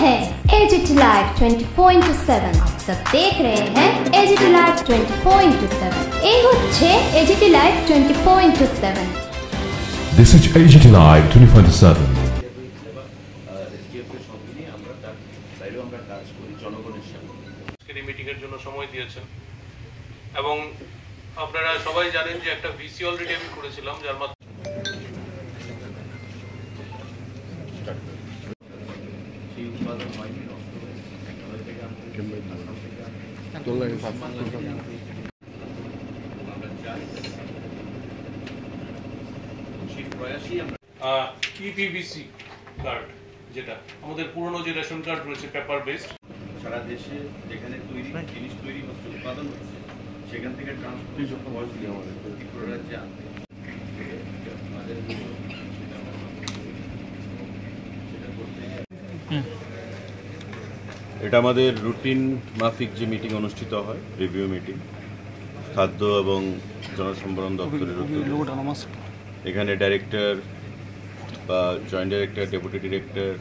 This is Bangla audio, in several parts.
है एजीटी लाइव 24/7। आप सब देख रहे हैं एजीटी लाइव 24/7। এই হচ্ছে AGT live 24/7। This is AGT Live 24/7. মিটিংয়ের জন্য সময় দিয়েছেন এবং আপনারা সবাই জানেন যে একটা ভিসি অলরেডি আমি করেছিলাম যার মাধ্যমে ইপিভিসি কার্ড, যেটা আমাদের পুরনো যে রেশন কার্ড রয়েছে পেপার বেসড, সারা দেশে যেখানে জিনিস তৈরি হচ্ছে, উৎপাদন হচ্ছে, সেখান থেকে ট্রান্সপোর্টেশন কস্ট দিয়ে আমাদের ত্রিপুরা রাজ্যে আনতে এটা আমাদের রুটিন মাফিক যে মিটিং অনুষ্ঠিত হয়, রিভিউ মিটিং, খাদ্য এবং জনসম্ভরণ দপ্তরের এখানে ডাইরেক্টর বা জয়েন্ট ডাইরেক্টর, ডেপুটি ডিরেক্টর,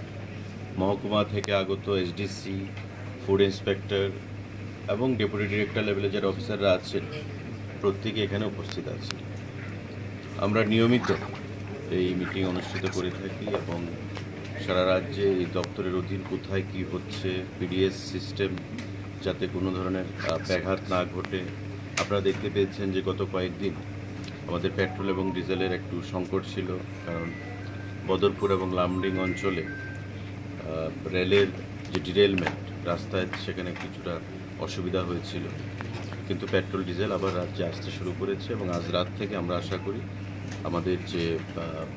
মহকুমা থেকে আগত এসডিসি, ফুড ইন্সপেক্টর এবং ডেপুটি ডিরেক্টর লেভেলে যারা অফিসাররা আছেন প্রত্যেকে এখানে উপস্থিত আছে। আমরা নিয়মিত এই মিটিং অনুষ্ঠিত করে থাকি এবং সারা রাজ্যে এই দপ্তরের অধীন কোথায় কী হচ্ছে, পিডিএস সিস্টেম যাতে কোনো ধরনের ব্যাঘাত না ঘটে। আপনারা দেখতে পেয়েছেন যে গত কয়েকদিন আমাদের পেট্রোল এবং ডিজেলের একটু সংকট ছিল, কারণ বদরপুর এবং লামডিং অঞ্চলে রেলের যে ডিরেলমেন্ট, রাস্তায় সেখানে কিছুটা অসুবিধা হয়েছিল, কিন্তু পেট্রোল ডিজেল আবার রাজ্যে আসতে শুরু করেছে এবং আজ রাত থেকে আমরা আশা করি আমাদের যে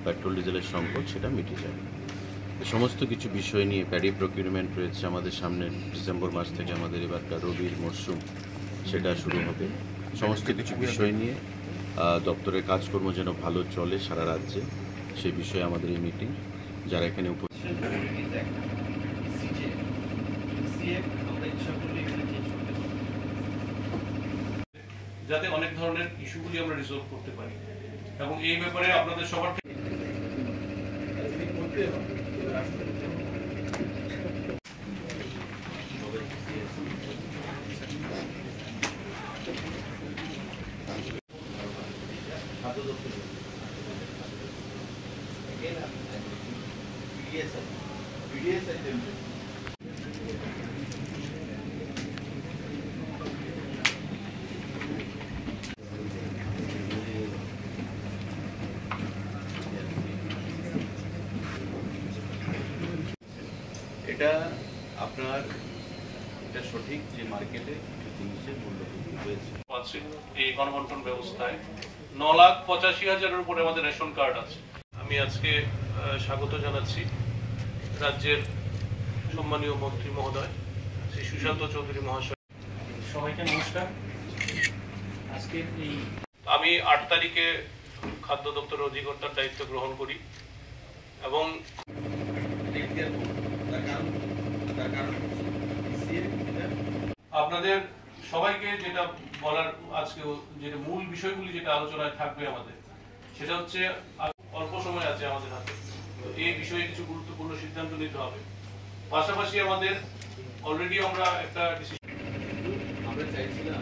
পেট্রোল ডিজেলের সংকট সেটা মিটে যাবে। সমস্ত কিছু বিষয় নিয়ে প্যাডি প্রকিউরমেন্ট রয়েছে আমাদের সামনে, ডিসেম্বর মাস থেকে আমাদের এবারকার রবির মরশুম সেটা শুরু হবে। সমস্ত কিছু বিষয় নিয়ে দপ্তরের কাজকর্ম যেন ভালো চলে সারা রাজ্যে, সেই বিষয়ে আমাদের এই মিটিং। যারা এখানে যাতে অনেক ধরনের ইস্যুগুলি আমরা রিজলভ করতে পারি এবং এই ব্যাপারে আপনাদের সবার থেকে এটা আপনার এটা সঠিক যে মার্কেটে জিনিসের মূল্য হয়েছে এই গণবন্টন ব্যবস্থায় 9,85,000-এর উপরে আমাদের রেশন কার্ড আছে। আমি আজকে স্বাগত জানাচ্ছি রাজ্যের সম্মানীয় মন্ত্রী মহোদয় শ্রী সুশান্ত চৌধুরী মহাশয়। সবাইকে নমস্কার। আজকে আমি 8 তারিখে খাদ্য দপ্তরের অধিকর্তার দায়িত্ব গ্রহণ করি এবং আপনাদের সবাইকে যেটা বলার আজকে যেটা মূল বিষয়গুলি যেটা আলোচনায় থাকবে আমাদের, সেটা হচ্ছে অল্প সময় আছে আমাদের হাতে, তো এই বিষয়ে কিছু গুরুত্বপূর্ণ সিদ্ধান্ত নিতে হবে। পাশাপাশি আমাদের অলরেডি আমরা একটা ডিসিশন আমরা চাইছিলাম